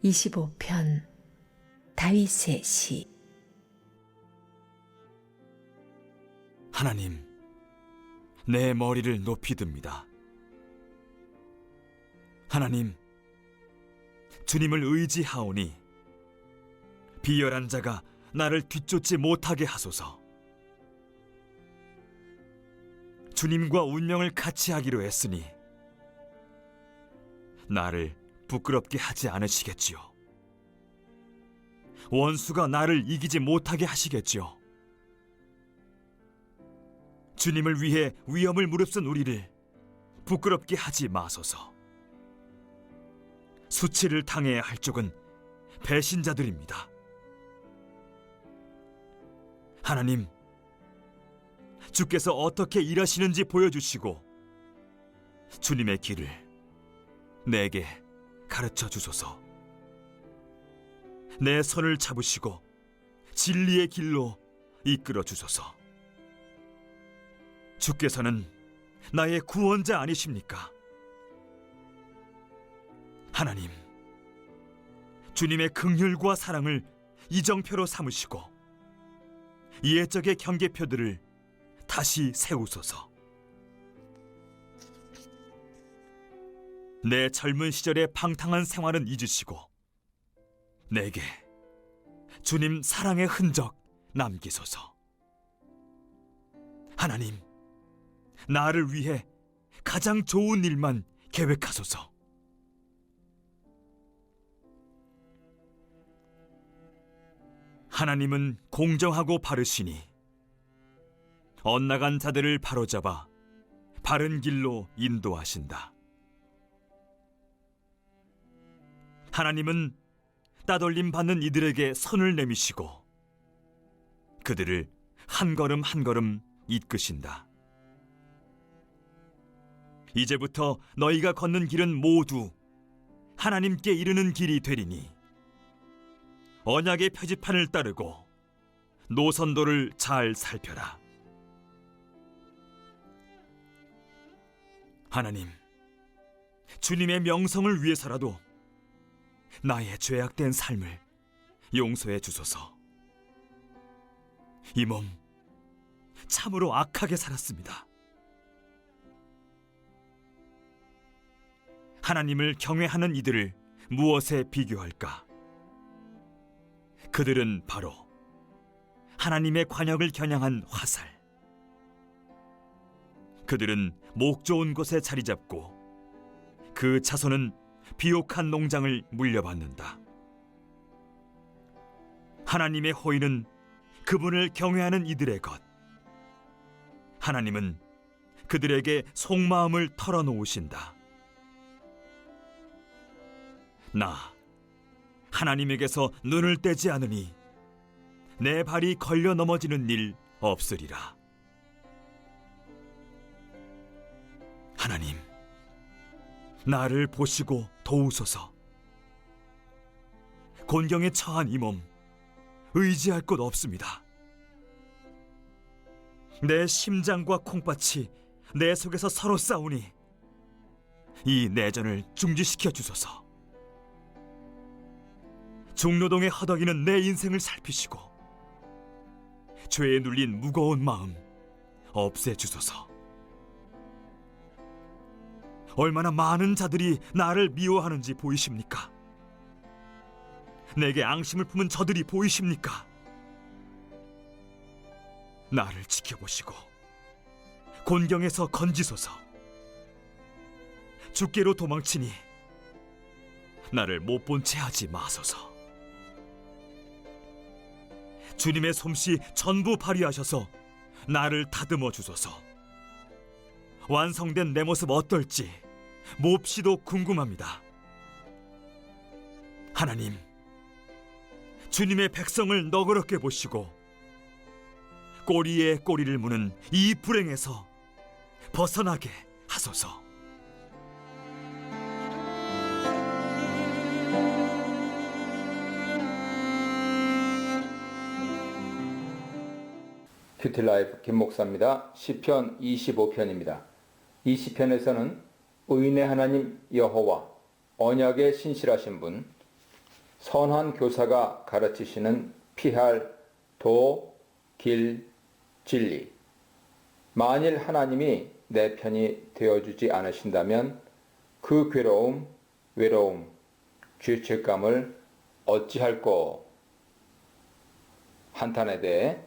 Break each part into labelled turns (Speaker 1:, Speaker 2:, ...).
Speaker 1: 25편 다윗의 시.
Speaker 2: 하나님, 내 머리를 높이 듭니다. 하나님, 주님을 의지하오니 비열한 자가 나를 뒤쫓지 못하게 하소서. 주님과 운명을 같이 하기로 했으니 나를 부끄럽게 하지 않으시겠지요. 원수가 나를 이기지 못하게 하시겠지요. 주님을 위해 위험을 무릅쓴 우리를 부끄럽게 하지 마소서. 수치를 당해야 할 쪽은 배신자들입니다. 하나님, 주께서 어떻게 일하시는지 보여주시고 주님의 길을 내게 가르쳐 주소서. 내 손을 잡으시고 진리의 길로 이끌어 주소서. 주께서는 나의 구원자 아니십니까? 하나님, 주님의 긍휼과 사랑을 이정표로 삼으시고 옛적의 경계표들을 다시 세우소서. 내 젊은 시절의 방탕한 생활은 잊으시고 내게 주님 사랑의 흔적 남기소서. 하나님, 나를 위해 가장 좋은 일만 계획하소서. 하나님은 공정하고 바르시니 엇나간 자들을 바로잡아 바른 길로 인도하신다. 하나님은 따돌림 받는 이들에게 손을 내미시고 그들을 한 걸음 한 걸음 이끄신다. 이제부터 너희가 걷는 길은 모두 하나님께 이르는 길이 되리니 언약의 표지판을 따르고 노선도를 잘 살펴라. 하나님, 주님의 명성을 위해서라도 나의 죄악된 삶을 용서해 주소서. 이 몸 참으로 악하게 살았습니다. 하나님을 경외하는 이들을 무엇에 비교할까? 그들은 바로 하나님의 관역을 겨냥한 화살. 그들은 목 좋은 곳에 자리 잡고 그 자손은 비옥한 농장을 물려받는다. 하나님의 호의는 그분을 경외하는 이들의 것. 하나님은 그들에게 속마음을 털어놓으신다. 나 하나님에게서 눈을 떼지 않으니 내 발이 걸려 넘어지는 일 없으리라. 하나님, 나를 보시고 도우소서. 곤경에 처한 이 몸 의지할 곳 없습니다. 내 심장과 콩팥이 내 속에서 서로 싸우니 이 내전을 중지시켜 주소서. 중노동에 허덕이는 내 인생을 살피시고 죄에 눌린 무거운 마음 없애주소서. 얼마나 많은 자들이 나를 미워하는지 보이십니까? 내게 앙심을 품은 저들이 보이십니까? 나를 지켜보시고 곤경에서 건지소서. 주께로 도망치니 나를 못 본 채 하지 마소서. 주님의 솜씨 전부 발휘하셔서 나를 다듬어 주소서. 완성된 내 모습 어떨지 몹시도 궁금합니다. 하나님, 주님의 백성을 너그럽게 보시고 꼬리에 꼬리를 무는 이 불행에서 벗어나게 하소서.
Speaker 3: 큐티라이프 김목사입니다. 시편 25편입니다. 이 시편에서는 의인의 하나님 여호와, 언약에 신실하신 분, 선한 교사가 가르치시는 피할 도, 길, 진리. 만일 하나님이 내 편이 되어주지 않으신다면 그 괴로움, 외로움, 죄책감을 어찌할꼬? 한탄에 대해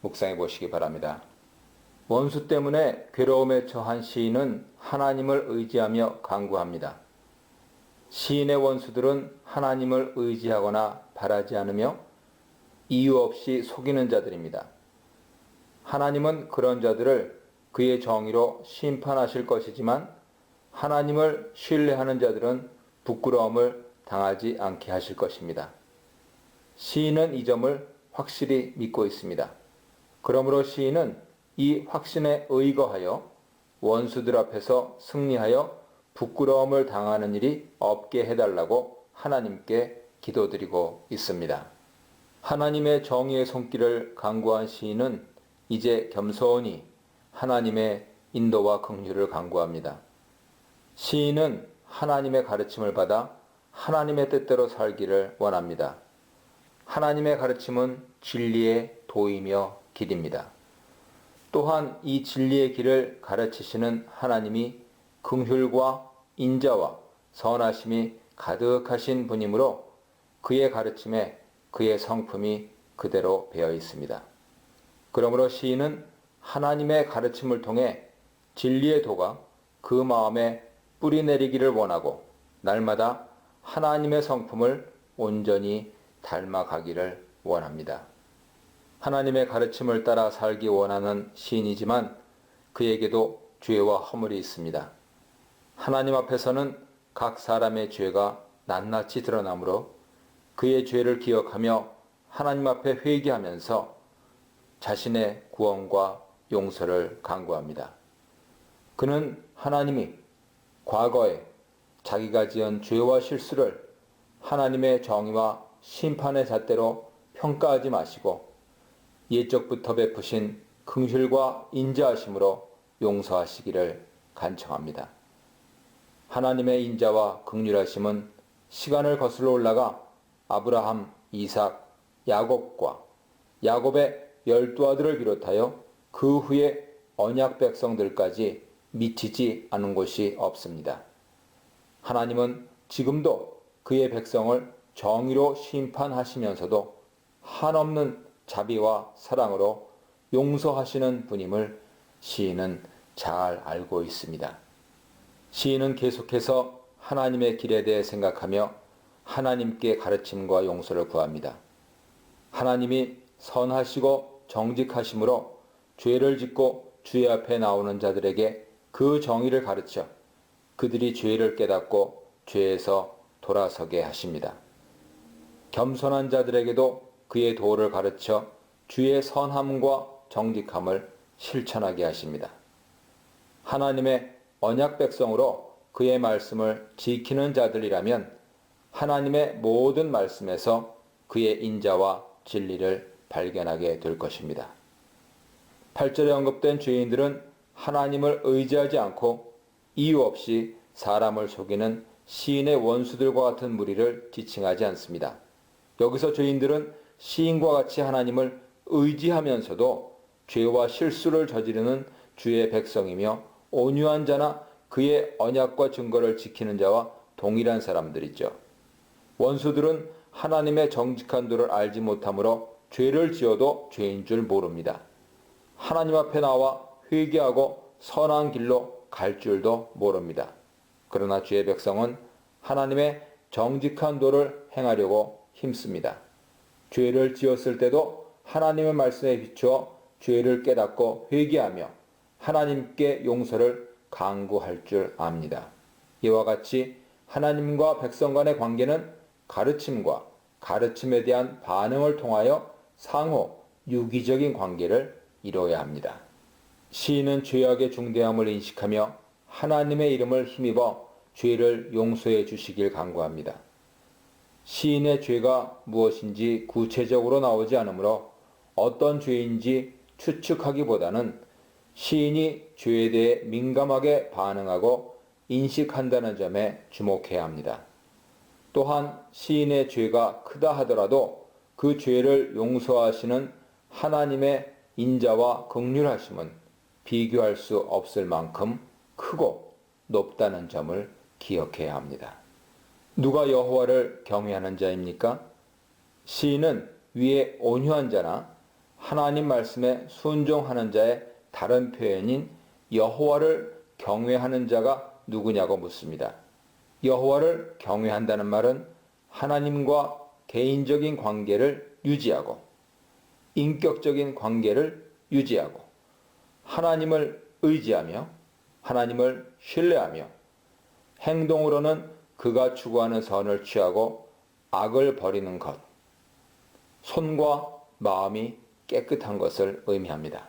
Speaker 3: 묵상해 보시기 바랍니다. 원수 때문에 괴로움에 처한 시인은 하나님을 의지하며 간구합니다. 시인의 원수들은 하나님을 의지하거나 바라지 않으며 이유 없이 속이는 자들입니다. 하나님은 그런 자들을 그의 정의로 심판하실 것이지만 하나님을 신뢰하는 자들은 부끄러움을 당하지 않게 하실 것입니다. 시인은 이 점을 확실히 믿고 있습니다. 그러므로 시인은 이 확신에 의거하여 원수들 앞에서 승리하여 부끄러움을 당하는 일이 없게 해달라고 하나님께 기도드리고 있습니다. 하나님의 정의의 손길을 간구한 시인은 이제 겸손히 하나님의 인도와 긍휼을 간구합니다. 시인은 하나님의 가르침을 받아 하나님의 뜻대로 살기를 원합니다. 하나님의 가르침은 진리의 도이며 길입니다. 또한 이 진리의 길을 가르치시는 하나님이 긍휼과 인자와 선하심이 가득하신 분이므로 그의 가르침에 그의 성품이 그대로 배어 있습니다. 그러므로 시인은 하나님의 가르침을 통해 진리의 도가 그 마음에 뿌리 내리기를 원하고 날마다 하나님의 성품을 온전히 닮아가기를 원합니다. 하나님의 가르침을 따라 살기 원하는 시인이지만 그에게도 죄와 허물이 있습니다. 하나님 앞에서는 각 사람의 죄가 낱낱이 드러나므로 그의 죄를 기억하며 하나님 앞에 회개하면서 자신의 구원과 용서를 간구합니다. 그는 하나님이 과거에 자기가 지은 죄와 실수를 하나님의 정의와 심판의 잣대로 평가하지 마시고 옛적부터 베푸신 긍휼과 인자하심으로 용서하시기를 간청합니다. 하나님의 인자와 긍휼하심은 시간을 거슬러 올라가 아브라함, 이삭, 야곱과 야곱의 12아들을 비롯하여 그 후에 언약 백성들까지 미치지 않은 곳이 없습니다. 하나님은 지금도 그의 백성을 정의로 심판하시면서도 한없는 자비와 사랑으로 용서하시는 분임을 시인은 잘 알고 있습니다. 시인은 계속해서 하나님의 길에 대해 생각하며 하나님께 가르침과 용서를 구합니다. 하나님이 선하시고 정직하심으로 죄를 짓고 주의 앞에 나오는 자들에게 그 정의를 가르쳐 그들이 죄를 깨닫고 죄에서 돌아서게 하십니다. 겸손한 자들에게도 그의 도를 가르쳐 주의 선함과 정직함을 실천하게 하십니다. 하나님의 언약 백성으로 그의 말씀을 지키는 자들이라면 하나님의 모든 말씀에서 그의 인자와 진리를 발견하게 될 것입니다. 8절에 언급된 죄인들은 하나님을 의지하지 않고 이유 없이 사람을 속이는 시인의 원수들과 같은 무리를 지칭하지 않습니다. 여기서 죄인들은 시인과 같이 하나님을 의지하면서도 죄와 실수를 저지르는 주의 백성이며 온유한 자나 그의 언약과 증거를 지키는 자와 동일한 사람들이죠. 원수들은 하나님의 정직한 도를 알지 못하므로 죄를 지어도 죄인 줄 모릅니다. 하나님 앞에 나와 회개하고 선한 길로 갈 줄도 모릅니다. 그러나 주의 백성은 하나님의 정직한 도를 행하려고 힘씁니다. 죄를 지었을 때도 하나님의 말씀에 비추어 죄를 깨닫고 회개하며 하나님께 용서를 간구할 줄 압니다. 이와 같이 하나님과 백성 간의 관계는 가르침과 가르침에 대한 반응을 통하여 상호 유기적인 관계를 이루어야 합니다. 시인은 죄악의 중대함을 인식하며 하나님의 이름을 힘입어 죄를 용서해 주시길 간구합니다. 시인의 죄가 무엇인지 구체적으로 나오지 않으므로 어떤 죄인지 추측하기보다는 시인이 죄에 대해 민감하게 반응하고 인식한다는 점에 주목해야 합니다. 또한 시인의 죄가 크다 하더라도 그 죄를 용서하시는 하나님의 인자와 긍휼하심은 비교할 수 없을 만큼 크고 높다는 점을 기억해야 합니다. 누가 여호와를 경외하는 자입니까? 시인은 위에 온유한 자나 하나님 말씀에 순종하는 자의 다른 표현인 여호와를 경외하는 자가 누구냐고 묻습니다. 여호와를 경외한다는 말은 하나님과 개인적인 관계를 유지하고 인격적인 관계를 유지하고 하나님을 의지하며 하나님을 신뢰하며 행동으로는 그가 추구하는 선을 취하고 악을 버리는 것, 손과 마음이 깨끗한 것을 의미합니다.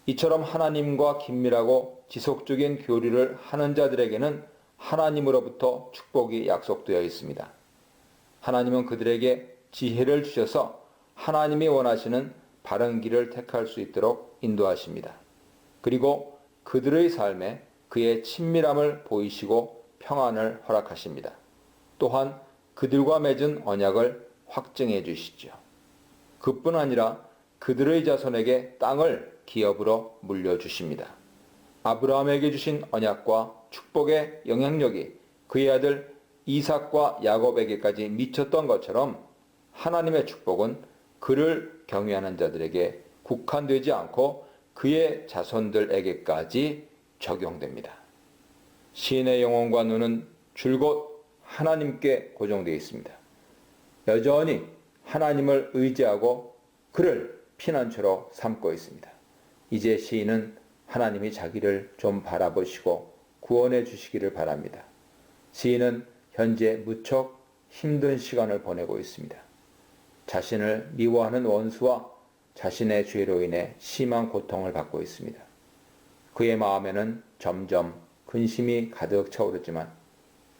Speaker 3: 이처럼 하나님과 긴밀하고 지속적인 교류를 하는 자들에게는 하나님으로부터 축복이 약속되어 있습니다. 하나님은 그들에게 지혜를 주셔서 하나님이 원하시는 바른 길을 택할 수 있도록 인도하십니다. 그리고 그들의 삶에 그의 친밀함을 보이시고 평안을 허락하십니다. 또한 그들과 맺은 언약을 확증해 주시죠. 그뿐 아니라 그들의 자손에게 땅을 기업으로 물려주십니다. 아브라함에게 주신 언약과 축복의 영향력이 그의 아들 이삭과 야곱에게까지 미쳤던 것처럼 하나님의 축복은 그를 경외하는 자들에게 국한되지 않고 그의 자손들에게까지 적용됩니다. 시인의 영혼과 눈은 줄곧 하나님께 고정되어 있습니다. 여전히 하나님을 의지하고 그를 피난처로 삼고 있습니다. 이제 시인은 하나님이 자기를 좀 바라보시고 구원해 주시기를 바랍니다. 시인은 현재 무척 힘든 시간을 보내고 있습니다. 자신을 미워하는 원수와 자신의 죄로 인해 심한 고통을 받고 있습니다. 그의 마음에는 점점 근심이 가득 차오르지만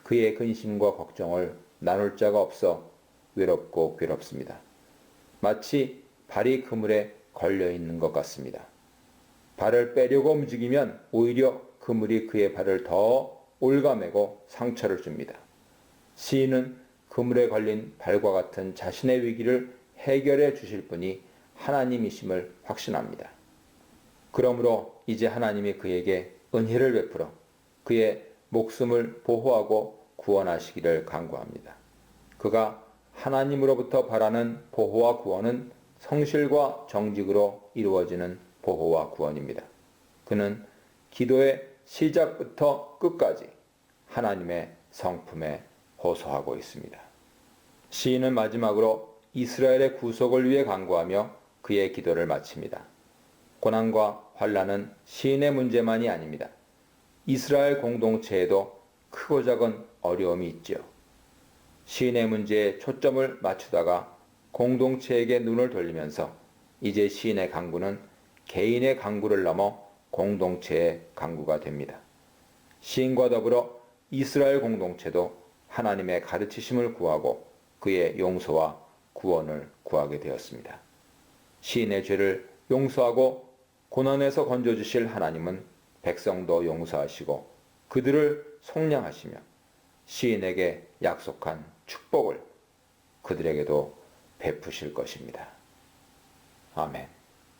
Speaker 3: 그의 근심과 걱정을 나눌 자가 없어 외롭고 괴롭습니다. 마치 발이 그물에 걸려 있는 것 같습니다. 발을 빼려고 움직이면 오히려 그물이 그의 발을 더 올가매고 상처를 줍니다. 시인은 그물에 걸린 발과 같은 자신의 위기를 해결해 주실 분이 하나님이심을 확신합니다. 그러므로 이제 하나님이 그에게 은혜를 베풀어 그의 목숨을 보호하고 구원하시기를 간구합니다. 그가 하나님으로부터 바라는 보호와 구원은 성실과 정직으로 이루어지는 보호와 구원입니다. 그는 기도의 시작부터 끝까지 하나님의 성품에 호소하고 있습니다. 시인은 마지막으로 이스라엘의 구속을 위해 간구하며 그의 기도를 마칩니다. 고난과 환난은 시인의 문제만이 아닙니다. 이스라엘 공동체에도 크고 작은 어려움이 있지요. 시인의 문제에 초점을 맞추다가 공동체에게 눈을 돌리면서 이제 시인의 간구는 개인의 간구를 넘어 공동체의 간구가 됩니다. 시인과 더불어 이스라엘 공동체도 하나님의 가르치심을 구하고 그의 용서와 구원을 구하게 되었습니다. 시인의 죄를 용서하고 고난에서 건져주실 하나님은 백성도 용서하시고 그들을 속량하시며 시인에게 약속한 축복을 그들에게도 베푸실 것입니다. 아멘.